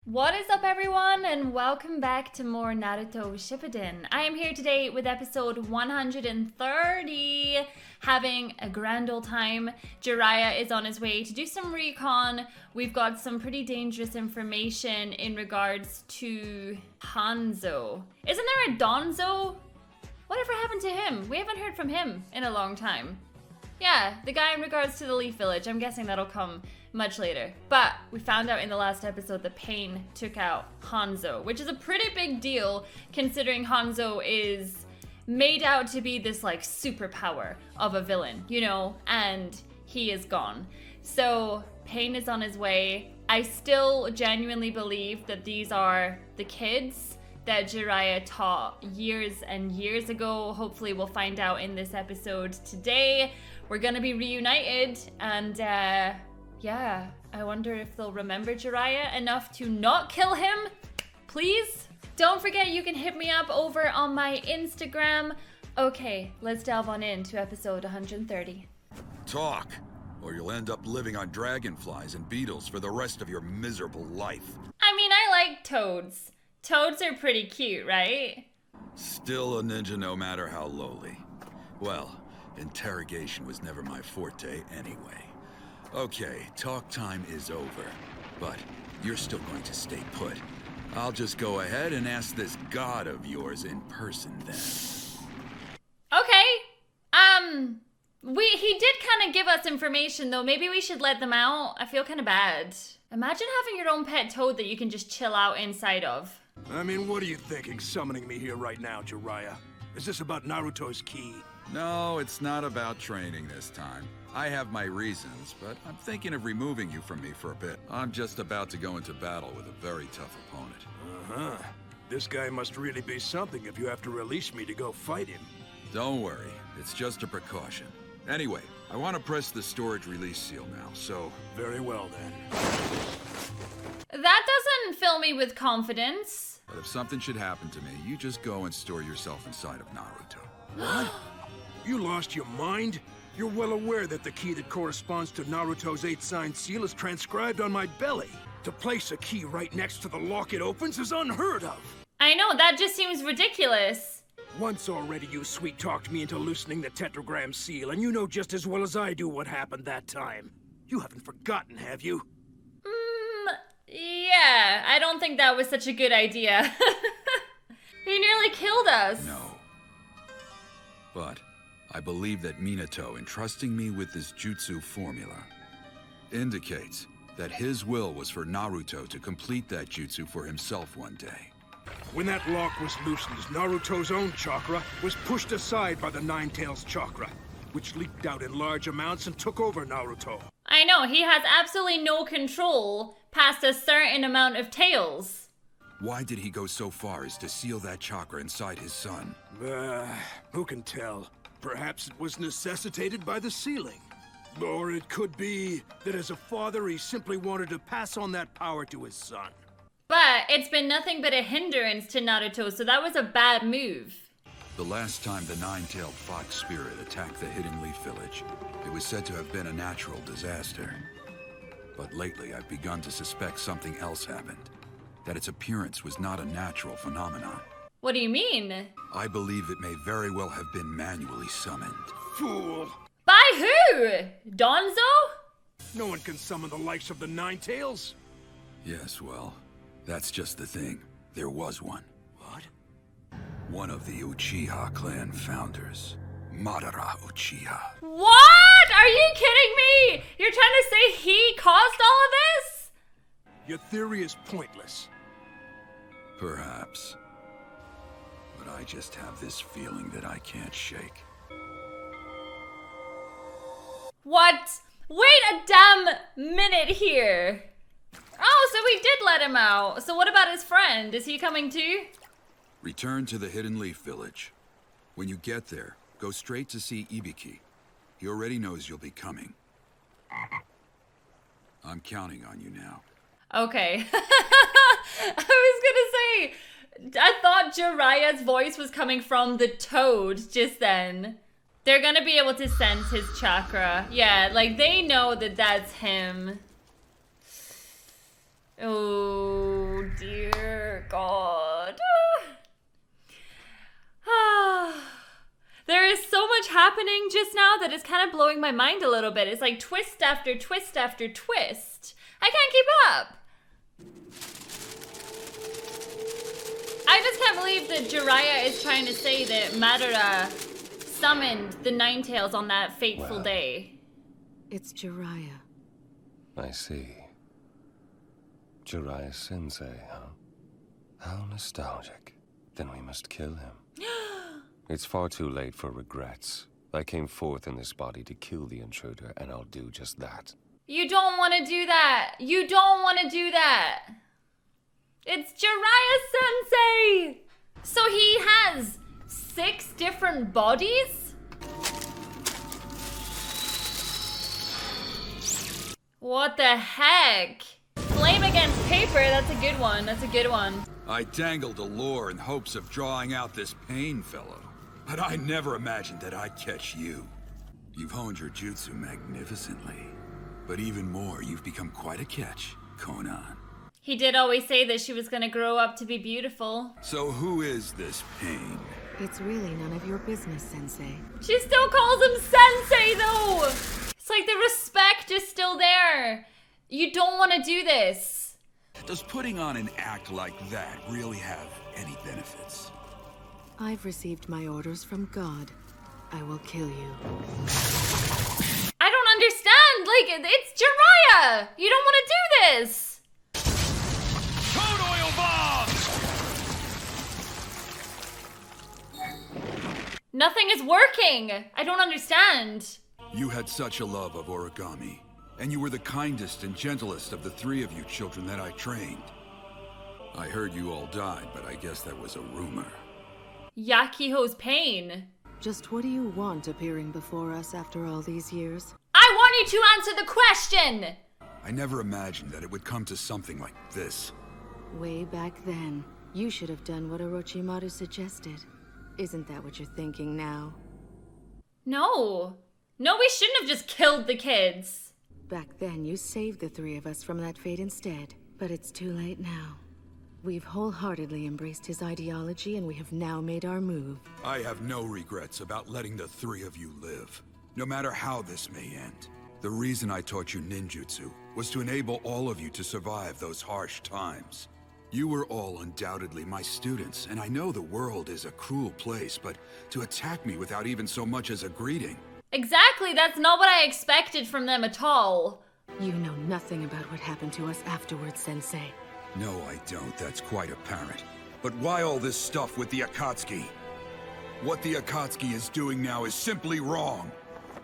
What is up, everyone, and welcome back to more Naruto Shippuden. I am here today with episode 130, having a grand old time. Jiraiya is on his way to do some recon. We've got some pretty dangerous information in regards to Hanzo. Isn't there a Donzo? Whatever happened to him? We haven't heard from him in a long time. Yeah, the guy in regards to the Leaf Village. I'm guessing that'll come much later. But we found out in the last episode that Pain took out Hanzo, which is a pretty big deal considering Hanzo is made out to be this like superpower of a villain, you know, and he is gone. So Pain is on his way. I still genuinely believe that these are the kids that Jiraiya taught years and years ago. Hopefully we'll find out in this episode today. We're gonna be reunited, and yeah, I wonder if they'll remember Jiraiya enough to not kill him. Please? Don't forget you can hit me up over on my Instagram. Okay, let's delve on into episode 130. Talk, or you'll end up living on dragonflies and beetles for the rest of your miserable life. I mean, I like toads. Toads are pretty cute, right? Still a ninja no matter how lowly. Well, interrogation was never my forte anyway. Okay, talk time is over, but you're still going to stay put. I'll just go ahead and ask this god of yours in person then. Okay. He did kind of give us information though. Maybe we should let them out. I feel kind of bad. Imagine having your own pet toad that you can just chill out inside of. I mean, what are you thinking summoning me here right now, Jiraiya? Is this about Naruto's ki? No, it's not about training this time. I have my reasons, but I'm thinking of removing you from me for a bit. I'm just about to go into battle with a very tough opponent. Uh-huh. This guy must really be something if you have to release me to go fight him. Don't worry, it's just a precaution. Anyway, I want to press the storage release seal now, so... Very well, then. That doesn't fill me with confidence. But if something should happen to me, you just go and store yourself inside of Naruto. What? You lost your mind? You're well aware that the key that corresponds to Naruto's 8-sign seal is transcribed on my belly. To place a key right next to the lock it opens is unheard of. I know, that just seems ridiculous. Once already you sweet-talked me into loosening the tetragram seal, and you know just as well as I do what happened that time. You haven't forgotten, have you? Yeah, I don't think that was such a good idea. He nearly killed us. No. But I believe that Minato entrusting me with this jutsu formula indicates that his will was for Naruto to complete that jutsu for himself one day. When that lock was loosened, Naruto's own chakra was pushed aside by the Nine-Tails chakra, which leaked out in large amounts and took over Naruto. I know, he has absolutely no control past a certain amount of tails. Why did he go so far as to seal that chakra inside his son? Who can tell? Perhaps it was necessitated by the sealing. Or it could be that as a father, he simply wanted to pass on that power to his son. But it's been nothing but a hindrance to Naruto, so that was a bad move. The last time the nine-tailed fox spirit attacked the Hidden Leaf Village, it was said to have been a natural disaster. But lately, I've begun to suspect something else happened. That its appearance was not a natural phenomenon. What do you mean? I believe it may very well have been manually summoned. Fool! By who? Donzo? No one can summon the likes of the Nine-Tails. Yes, well, that's just the thing. There was one. What? One of the Uchiha clan founders. Madara Uchiha. What? Are you kidding me? You're trying to say he caused all of this? Your theory is pointless. Perhaps. But I just have this feeling that I can't shake. What? Wait a damn minute here. Oh, so we did let him out. So what about his friend? Is he coming too? Return to the Hidden Leaf Village. When you get there, go straight to see Ibiki. He already knows you'll be coming. I'm counting on you now. Okay. I was gonna say, I thought Jiraiya's voice was coming from the toad just then. They're gonna be able to sense his chakra. Yeah, like they know that that's him. Oh, happening just now that is kind of blowing my mind a little bit. It's like twist after twist after twist. I can't keep up. I just can't believe that Jiraiya is trying to say that Madara summoned the Ninetales on that fateful day. It's Jiraiya. I see. Jiraiya-sensei, huh? How nostalgic. Then we must kill him. It's far too late for regrets. I came forth in this body to kill the intruder, and I'll do just that. You don't want to do that. You don't want to do that. It's Jiraiya-sensei! So he has 6 different bodies? What the heck? Flame against paper, that's a good one. That's a good one. I dangled a lure in hopes of drawing out this pain fellow, but I never imagined that I'd catch you. You've honed your jutsu magnificently, but even more, you've become quite a catch, Konoha. He did always say that she was gonna grow up to be beautiful. So who is this pain? It's really none of your business, Sensei. She still calls him Sensei, though! It's like the respect is still there. You don't want to do this. Does putting on an act like that really have any benefits? I've received my orders from God. I will kill you. I don't understand. Like, it's Jiraiya. You don't want to do this. Code oil bombs! Nothing is working. I don't understand. You had such a love of origami, and you were the kindest and gentlest of the 3 of you children that I trained. I heard you all died, but I guess that was a rumor. Yakiho's pain. Just what do you want appearing before us after all these years? I want you to answer the question. I never imagined that it would come to something like this. Way back then, you should have done what Orochimaru suggested. Isn't that what you're thinking now? No. No, we shouldn't have just killed the kids. Back then, you saved the 3 of us from that fate instead. But it's too late now. We've wholeheartedly embraced his ideology, and we have now made our move. I have no regrets about letting the 3 of you live, no matter how this may end. The reason I taught you ninjutsu was to enable all of you to survive those harsh times. You were all undoubtedly my students, and I know the world is a cruel place, but to attack me without even so much as a greeting... Exactly, that's not what I expected from them at all. You know nothing about what happened to us afterwards, Sensei. No, I don't. That's quite apparent. But why all this stuff with the Akatsuki? What the Akatsuki is doing now is simply wrong.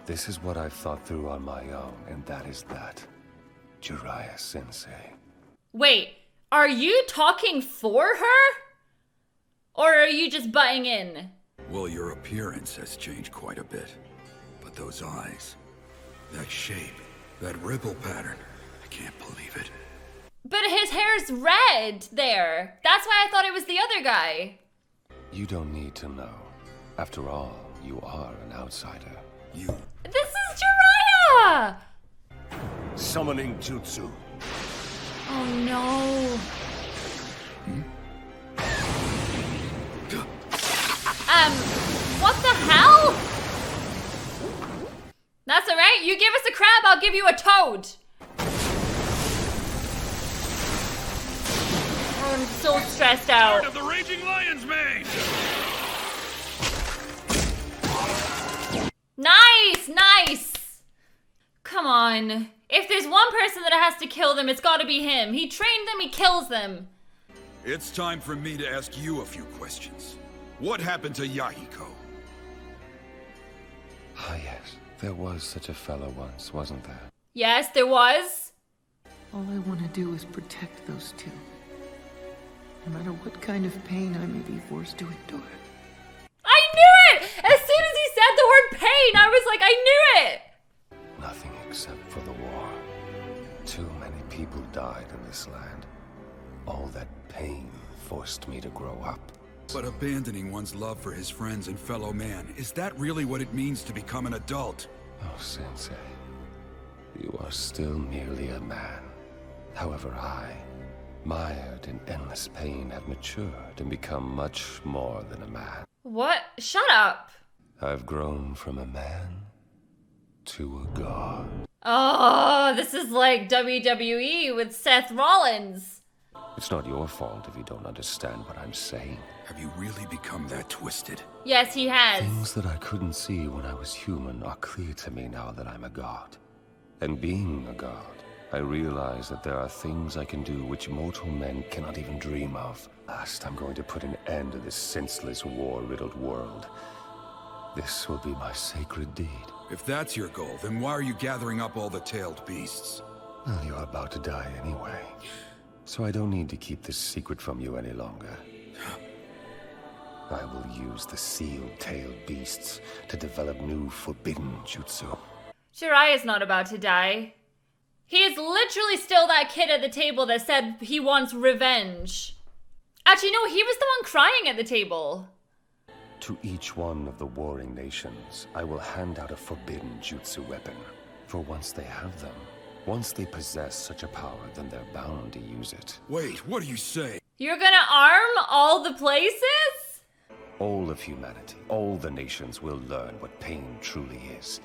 This is what I've thought through on my own, and that is that. Jiraiya-sensei. Wait, are you talking for her? Or are you just butting in? Well, your appearance has changed quite a bit. But those eyes, that shape, that ripple pattern, I can't believe it. But his hair's red there. That's why I thought it was the other guy. You don't need to know. After all, you are an outsider. You... This is Jiraiya! Summoning jutsu. Oh no. What the hell? That's alright. You give us a crab, I'll give you a toad. Oh, I'm so stressed out. Part of the Raging Lion's Mane! Nice, nice. Come on. If there's one person that has to kill them, it's gotta be him. He trained them, he kills them. It's time for me to ask you a few questions. What happened to Yahiko? Ah, yes. There was such a fellow once, wasn't there? Yes, there was. All I want to do is protect those 2. No matter what kind of pain I may be forced to endure. I knew it! As soon as he said the word pain, I was like, I knew it! Nothing except for the war. Too many people died in this land. All that pain forced me to grow up. But abandoning one's love for his friends and fellow man, is that really what it means to become an adult? Oh, Sensei. You are still merely a man. However, I, mired in endless pain, have matured and become much more than a man. What? Shut up. I've grown from a man to a god. Oh, this is like WWE with Seth Rollins. It's not your fault if you don't understand what I'm saying. Have you really become that twisted? Yes, he has. Things that I couldn't see when I was human are clear to me now that I'm a god. And being a god, I realize that there are things I can do which mortal men cannot even dream of. Last, I'm going to put an end to this senseless, war-riddled world. This will be my sacred deed. If that's your goal, then why are you gathering up all the tailed beasts? Well, you're about to die anyway. So I don't need to keep this secret from you any longer. I will use the sealed-tailed beasts to develop new forbidden jutsu. Jiraiya's not about to die. He is literally still that kid at the table that said he wants revenge. Actually, no, he was the one crying at the table. To each one of the warring nations, I will hand out a forbidden jutsu weapon. For once they have them, once they possess such a power, then they're bound to use it. Wait, what are you saying? You're gonna arm all the places? All of humanity, all the nations will learn what pain truly is.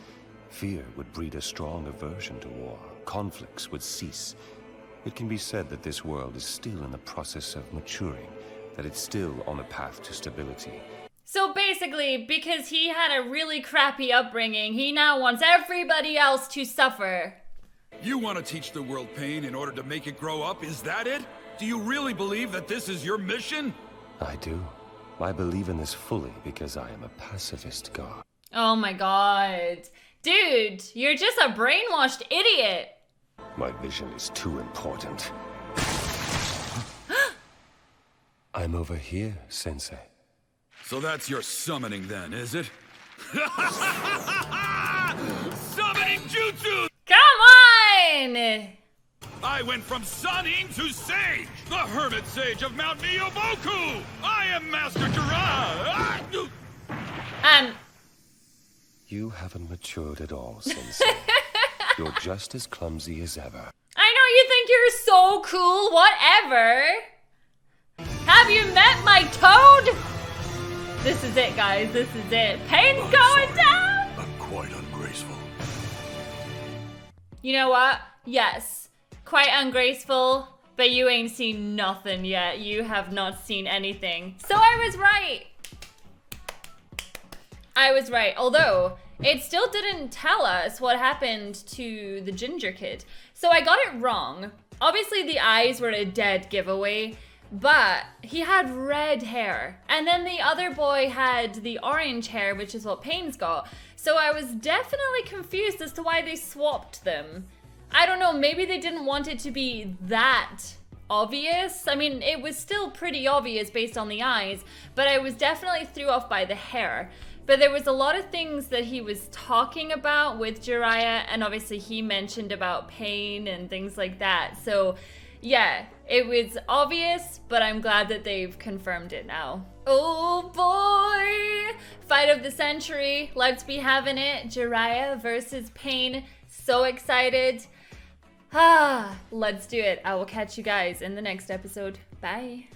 Fear would breed a strong aversion to war. Conflicts would cease. It can be said that this world is still in the process of maturing, that it's still on a path to stability. So basically, because he had a really crappy upbringing, he now wants everybody else to suffer. You want to teach the world pain in order to make it grow up, is that it? Do you really believe that this is your mission? I do. I believe in this fully because I am a pacifist god. Oh my god. Dude, you're just a brainwashed idiot. My vision is too important. I'm over here, Sensei. So that's your summoning then, is it? Summoning jutsu! Come on! I went from Sanin to Sage, the hermit sage of Mount Miyoboku! I am Master Jiraiya! You haven't matured at all, Sensei. You're just as clumsy as ever. I know you think you're so cool, whatever. Have you met my toad? This is it, guys, this is it. Pain's going down! I'm quite ungraceful. You know what? Yes, quite ungraceful, but you ain't seen nothing yet. You have not seen anything. So I was right. I was right, although it still didn't tell us what happened to the ginger kid. So I got it wrong. Obviously the eyes were a dead giveaway, but he had red hair. And then the other boy had the orange hair, which is what Pain's got. So I was definitely confused as to why they swapped them. I don't know, maybe they didn't want it to be that obvious. I mean, it was still pretty obvious based on the eyes, but I was definitely threw off by the hair. But there was a lot of things that he was talking about with Jiraiya, and obviously he mentioned about pain and things like that. So yeah, it was obvious, but I'm glad that they've confirmed it now. Oh boy! Fight of the century. Let's be having it. Jiraiya versus Pain. So excited. Let's do it. I will catch you guys in the next episode. Bye.